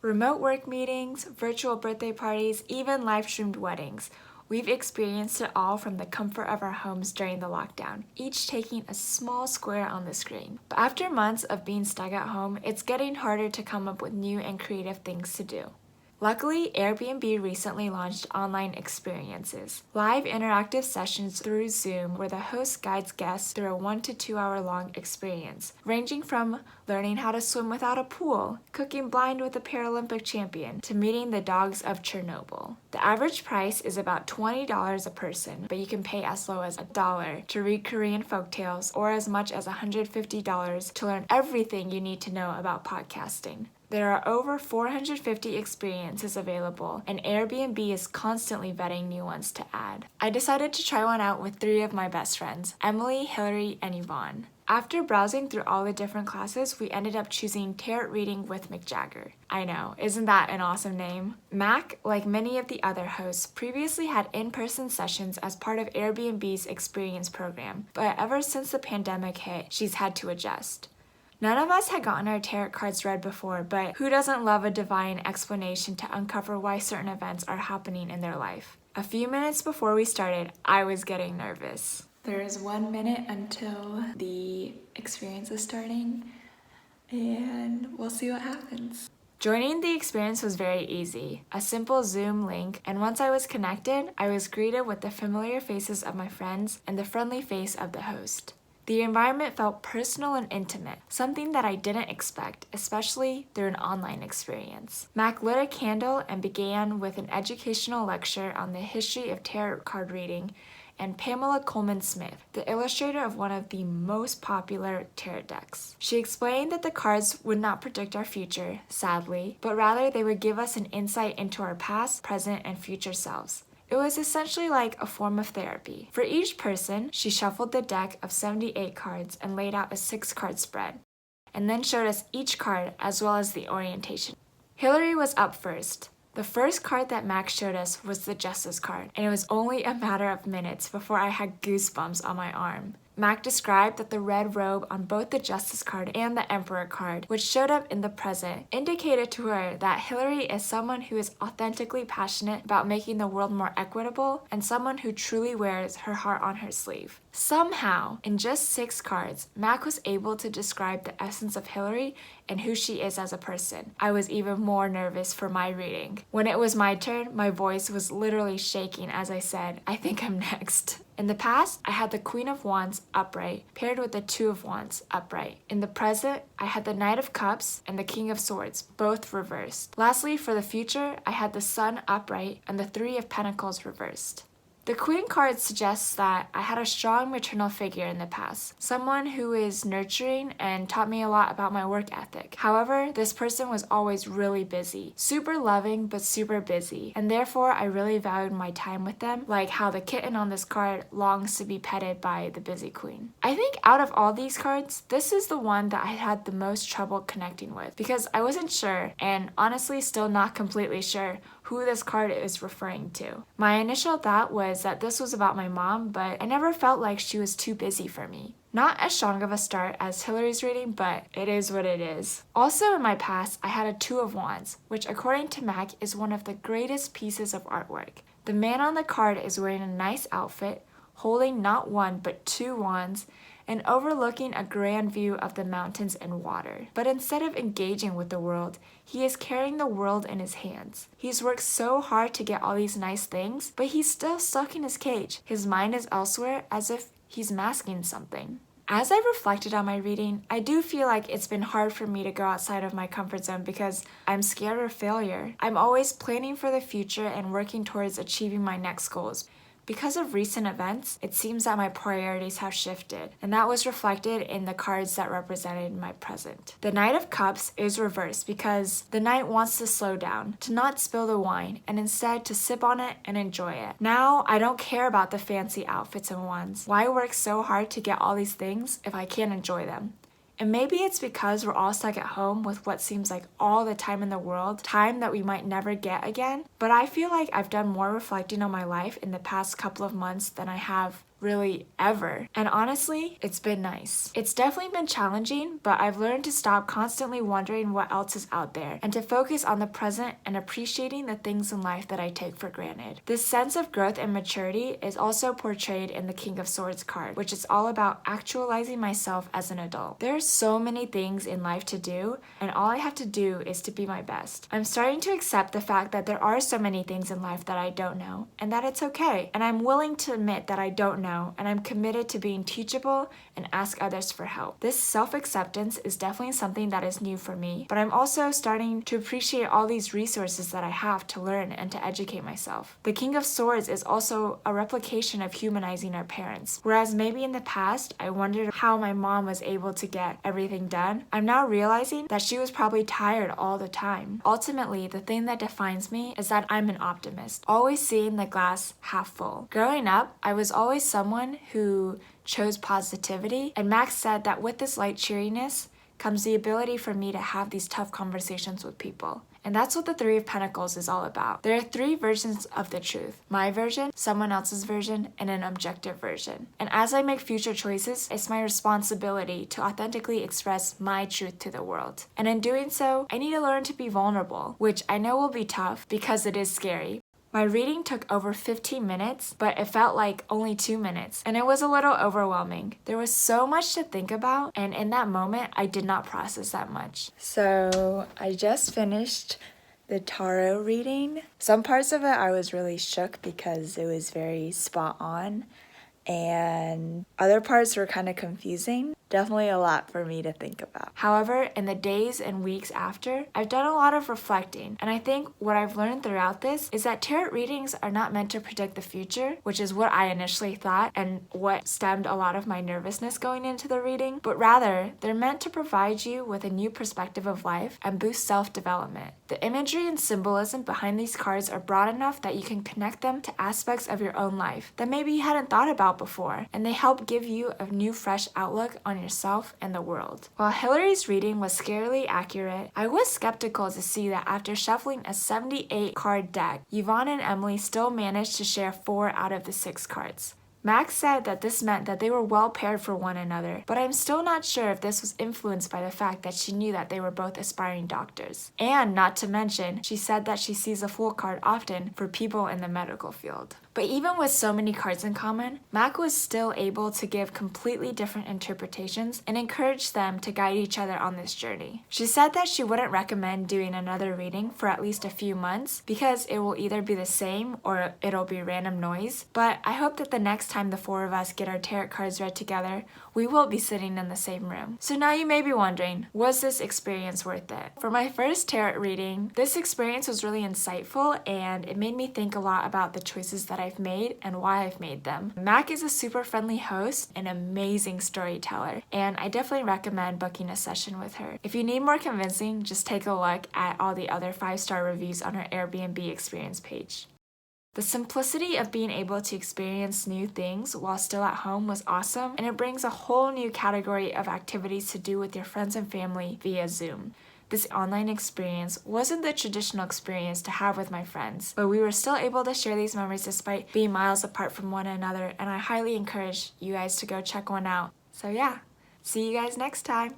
Remote work meetings, virtual birthday parties, even live-streamed weddings. We've experienced it all from the comfort of our homes during the lockdown, each taking a small square on the screen. But after months of being stuck at home, it's getting harder to come up with new and creative things to do. Luckily, Airbnb recently launched online experiences, live interactive sessions through Zoom where the host guides guests through a 1 to 2 hour long experience, ranging from learning how to swim without a pool, cooking blind with a Paralympic champion, to meeting the dogs of Chernobyl. The average price is about $20 a person, but you can pay as low as $1 to read Korean folktales or as much as $150 to learn everything you need to know about podcasting. There are over 450 experiences available, and Airbnb is constantly vetting new ones to add. I decided to try one out with 3 of my best friends, Emily, Hillary, and Yvonne. After browsing through all the different classes, we ended up choosing Tarot Reading with Mick Jagger. I know, isn't that an awesome name? Mac, like many of the other hosts, previously had in-person sessions as part of Airbnb's experience program, but ever since the pandemic hit, she's had to adjust. None of us had gotten our tarot cards read before, but who doesn't love a divine explanation to uncover why certain events are happening in their life? A few minutes before we started, I was getting nervous. There is 1 minute until the experience is starting, and we'll see what happens. Joining the experience was very easy, a simple Zoom link, and once I was connected, I was greeted with the familiar faces of my friends and the friendly face of the host. The environment felt personal and intimate, something that I didn't expect, especially through an online experience. Mac lit a candle and began with an educational lecture on the history of tarot card reading, and Pamela Coleman Smith, the illustrator of one of the most popular tarot decks. She explained that the cards would not predict our future, sadly, but rather they would give us an insight into our past, present, and future selves. It was essentially like a form of therapy. For each person, she shuffled the deck of 78 cards and laid out a 6-card spread, and then showed us each card as well as the orientation. Hillary was up first. The first card that Max showed us was the Justice card, and it was only a matter of minutes before I had goosebumps on my arm. Mac described that the red robe on both the Justice card and the Emperor card, which showed up in the present, indicated to her that Hillary is someone who is authentically passionate about making the world more equitable and someone who truly wears her heart on her sleeve. Somehow, in just 6 cards, Mac was able to describe the essence of Hillary and who she is as a person. I was even more nervous for my reading. When it was my turn, my voice was literally shaking as I said, "I think I'm next." In the past, I had the Queen of Wands upright, paired with the Two of Wands upright. In the present, I had the Knight of Cups and the King of Swords, both reversed. Lastly, for the future, I had the Sun upright and the Three of Pentacles reversed. The Queen card suggests that I had a strong maternal figure in the past, someone who is nurturing and taught me a lot about my work ethic. However, this person was always really busy, super loving but super busy, and therefore I really valued my time with them, like how the kitten on this card longs to be petted by the busy queen. I think out of all these cards, this is the one that I had the most trouble connecting with because I wasn't sure, and honestly still not completely sure, who this card is referring to. My initial thought was that this was about my mom, but I never felt like she was too busy for me. Not as strong of a start as Hillary's reading, but it is what it is. Also in my past, I had a Two of Wands, which according to Mac is one of the greatest pieces of artwork. The man on the card is wearing a nice outfit, holding not one but 2 wands, and overlooking a grand view of the mountains and water. But instead of engaging with the world, he is carrying the world in his hands. He's worked so hard to get all these nice things, but he's still stuck in his cage. His mind is elsewhere, as if he's masking something. As I reflected on my reading, I do feel like it's been hard for me to go outside of my comfort zone because I'm scared of failure. I'm always planning for the future and working towards achieving my next goals. Because of recent events, it seems that my priorities have shifted, and that was reflected in the cards that represented my present. The Knight of Cups is reversed because the knight wants to slow down, to not spill the wine, and instead to sip on it and enjoy it. Now, I don't care about the fancy outfits and wands. Why work so hard to get all these things if I can't enjoy them? And maybe it's because we're all stuck at home with what seems like all the time in the world, time that we might never get again. But I feel like I've done more reflecting on my life in the past couple of months than I have really ever. And honestly, it's been nice. It's definitely been challenging, but I've learned to stop constantly wondering what else is out there and to focus on the present and appreciating the things in life that I take for granted. This sense of growth and maturity is also portrayed in the King of Swords card, which is all about actualizing myself as an adult. There are so many things in life to do, and all I have to do is to be my best. I'm starting to accept the fact that there are so many things in life that I don't know, and that it's okay. And I'm willing to admit that I don't know, and I'm committed to being teachable and ask others for help. This self-acceptance is definitely something that is new for me, but I'm also starting to appreciate all these resources that I have to learn and to educate myself. The King of Swords is also a replication of humanizing our parents. Whereas maybe in the past, I wondered how my mom was able to get everything done, I'm now realizing that she was probably tired all the time. Ultimately, the thing that defines me is that I'm an optimist, always seeing the glass half full. Growing up, I was always someone who chose positivity, and Max said that with this light cheeriness comes the ability for me to have these tough conversations with people. And that's what the Three of Pentacles is all about. There are three versions of the truth. My version, someone else's version, and an objective version. And as I make future choices, it's my responsibility to authentically express my truth to the world. And in doing so, I need to learn to be vulnerable, which I know will be tough because it is scary. My reading took over 15 minutes, but it felt like only 2 minutes, and it was a little overwhelming. There was so much to think about, and in that moment, I did not process that much. So I just finished the tarot reading. Some parts of it I was really shook because it was very spot on, and other parts were kind of confusing. Definitely a lot for me to think about. However, in the days and weeks after, I've done a lot of reflecting, and I think what I've learned throughout this is that tarot readings are not meant to predict the future, which is what I initially thought and what stemmed a lot of my nervousness going into the reading, but rather, they're meant to provide you with a new perspective of life and boost self-development. The imagery and symbolism behind these cards are broad enough that you can connect them to aspects of your own life that maybe you hadn't thought about before, and they help give you a new fresh outlook on yourself and the world. While Hillary's reading was scarily accurate, I was skeptical to see that after shuffling a 78 card deck, Yvonne and Emily still managed to share 4 out of the 6 cards. Max said that this meant that they were well paired for one another, but I'm still not sure if this was influenced by the fact that she knew that they were both aspiring doctors. And not to mention, she said that she sees a Fool card often for people in the medical field. But even with so many cards in common, Mac was still able to give completely different interpretations and encourage them to guide each other on this journey. She said that she wouldn't recommend doing another reading for at least a few months because it will either be the same or it'll be random noise, but I hope that the next time the 4 of us get our tarot cards read together, we will be sitting in the same room. So now you may be wondering, was this experience worth it? For my first tarot reading, this experience was really insightful and it made me think a lot about the choices that I've made and why I've made them. Mac is a super friendly host, an amazing storyteller, and I definitely recommend booking a session with her. If you need more convincing, just take a look at all the other 5-star reviews on her Airbnb experience page. The simplicity of being able to experience new things while still at home was awesome, and it brings a whole new category of activities to do with your friends and family via Zoom. This online experience wasn't the traditional experience to have with my friends, but we were still able to share these memories despite being miles apart from one another, and I highly encourage you guys to go check one out. So yeah, see you guys next time.